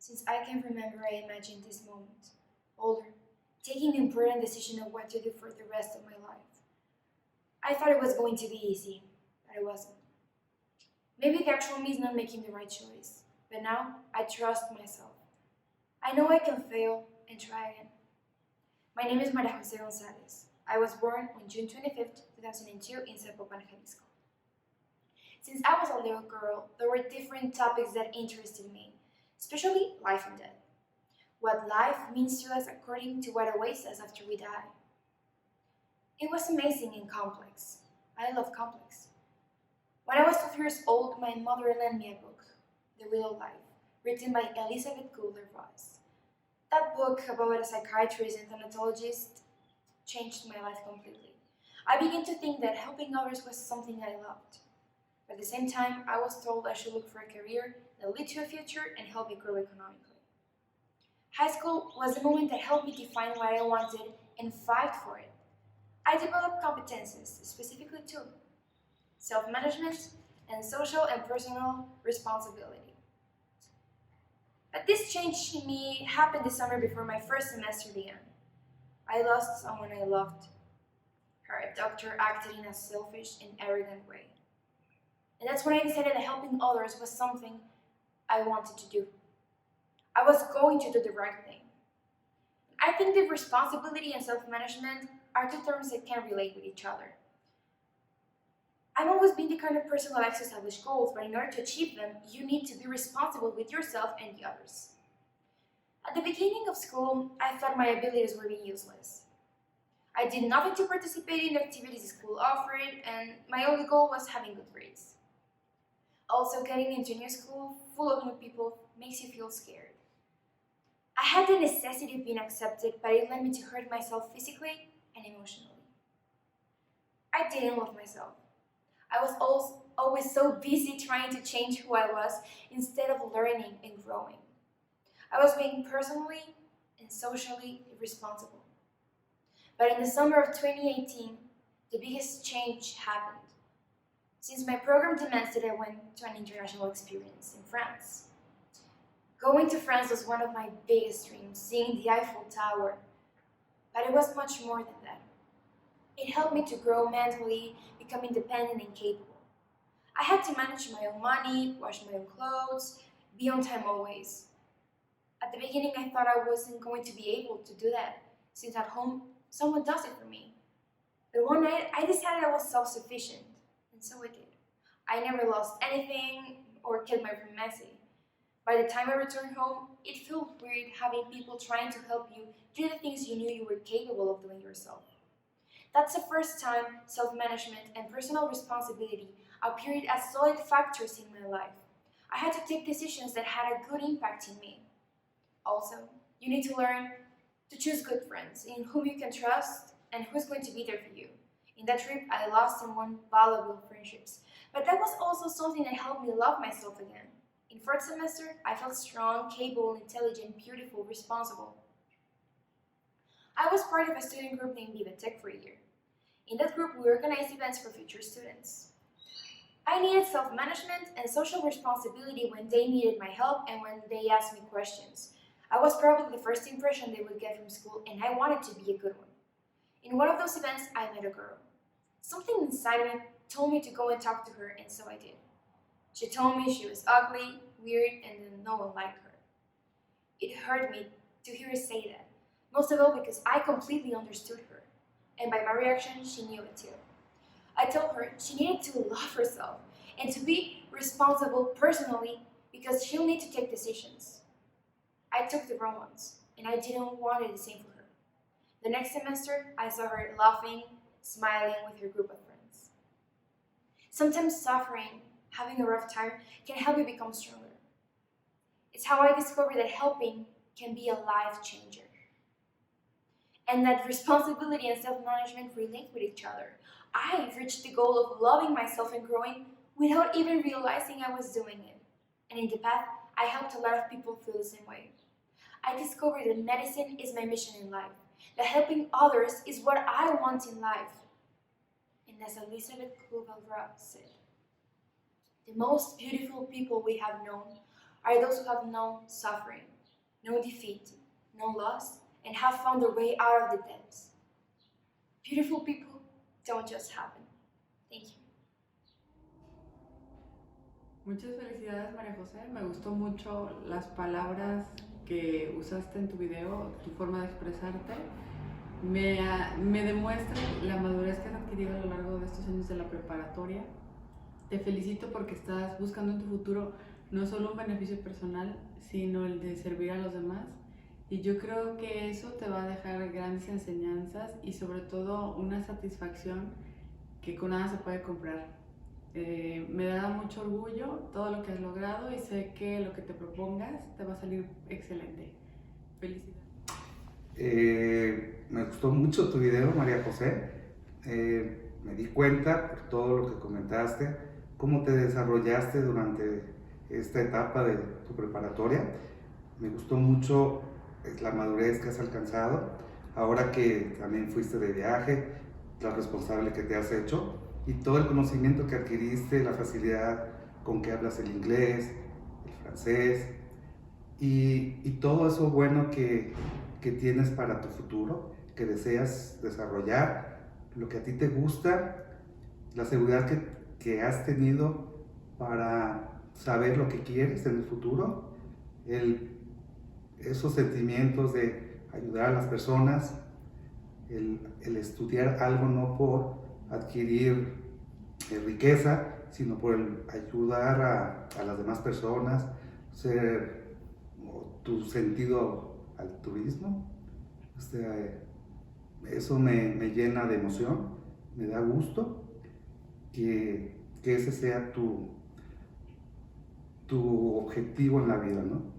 Since I can remember, I imagined this moment, older, taking the important decision of what to do for the rest of my life. I thought it was going to be easy, but it wasn't. Maybe the actual me is not making the right choice, but now I trust myself. I know I can fail and try again. My name is María José González. I was born on June 25th, 2002 in Zapopan, Jalisco. Since I was a little girl, there were different topics that interested me, especially life and death. What life means to us according to what awaits us after we die. It was amazing and complex. I love complex. When I was 12 years old, my mother lent me a book, The Wheel of Life, written by Elizabeth Kubler-Ross. That book about a psychiatrist and thanatologist changed my life completely. I began to think that helping others was something I loved. But at the same time, I was told I should look for a career that lead to a future and help me grow economically. High school was the moment that helped me define what I wanted and fight for it. I developed competences, specifically two: self-management and social and personal responsibility. But this change in me happened the summer before my first semester began. I lost someone I loved. Her doctor acted in a selfish and arrogant way. And that's when I decided that helping others was something I wanted to do. I was going to do the right thing. I think that responsibility and self-management are two terms that can relate with each other. I've always been the kind of person who likes to establish goals, but in order to achieve them, you need to be responsible with yourself and the others. At the beginning of school, I thought my abilities were being useless. I did nothing to participate in the activities the school offered, and my only goal was having good grades. Also, getting into a new school full of new people makes you feel scared. I had the necessity of being accepted, but it led me to hurt myself physically and emotionally. I didn't love myself. I was always so busy trying to change who I was instead of learning and growing. I was being personally and socially irresponsible. But in the summer of 2018, the biggest change happened. Since my program demands that I went to an international experience in France. Going to France was one of my biggest dreams, seeing the Eiffel Tower. But it was much more than that. It helped me to grow mentally, become independent and capable. I had to manage my own money, wash my own clothes, be on time always. At the beginning, I thought I wasn't going to be able to do that, since at home, someone does it for me. But one night, I decided I was self-sufficient, and so I did. I never lost anything or kept my room messy. By the time I returned home, it felt weird having people trying to help you do the things you knew you were capable of doing yourself. That's the first time self-management and personal responsibility appeared as solid factors in my life. I had to take decisions that had a good impact in me. Also, you need to learn to choose good friends in whom you can trust and who's going to be there for you. In that trip, I lost and won valuable friendships, but that was also something that helped me love myself again. In fourth semester, I felt strong, capable, intelligent, beautiful, responsible. I was part of a student group named Viva Tech for a year. In that group, we organized events for future students. I needed self-management and social responsibility when they needed my help and when they asked me questions. I was probably the first impression they would get from school, and I wanted to be a good one. In one of those events, I met a girl. Something inside me told me to go and talk to her, and so I did. She told me she was ugly, weird, and that no one liked her. It hurt me to hear her say that, most of all because I completely understood her, and by my reaction, she knew it too. I told her she needed to love herself and to be responsible personally because she'll need to take decisions. I took the wrong ones, and I didn't want it the same for her. The next semester, I saw her laughing, smiling with her group of friends. Sometimes suffering, having a rough time, can help you become stronger. It's how I discovered that helping can be a life changer. And that responsibility and self-management relate with each other. I reached the goal of loving myself and growing without even realizing I was doing it. And in the path, I helped a lot of people feel the same way. I discovered that medicine is my mission in life, that helping others is what I want in life. And as Elizabeth Kubler-Ross said, the most beautiful people we have known are those who have known suffering, no defeat, no loss, and have found their way out of the depths. Beautiful people don't just happen. Thank you. Muchas felicidades, María José. Me gustó mucho las palabras que usaste en tu video, tu forma de expresarte. Me demuestra la madurez que has adquirido a lo largo de estos años de la preparatoria. Te felicito porque estás buscando en tu futuro no solo un beneficio personal, sino el de servir a los demás. Y yo creo que eso te va a dejar grandes enseñanzas y sobre todo una satisfacción que con nada se puede comprar. Me da mucho orgullo todo lo que has logrado y sé que lo que te propongas te va a salir excelente. Felicidades. Me gustó mucho tu video, María José. Me di cuenta por todo lo que comentaste, cómo te desarrollaste durante esta etapa de tu preparatoria. Me gustó mucho la madurez que has alcanzado, ahora que también fuiste de viaje, la responsable que te has hecho y todo el conocimiento que adquiriste, la facilidad con que hablas el inglés, el francés y todo eso bueno que tienes para tu futuro, que deseas desarrollar, lo que a ti te gusta, la seguridad que has tenido para saber lo que quieres en el futuro, esos sentimientos de ayudar a las personas, el estudiar algo no por adquirir riqueza, sino por el ayudar a las demás personas, tu sentido altruismo. Eso me llena de emoción, me da gusto que ese sea tu objetivo en la vida, ¿no?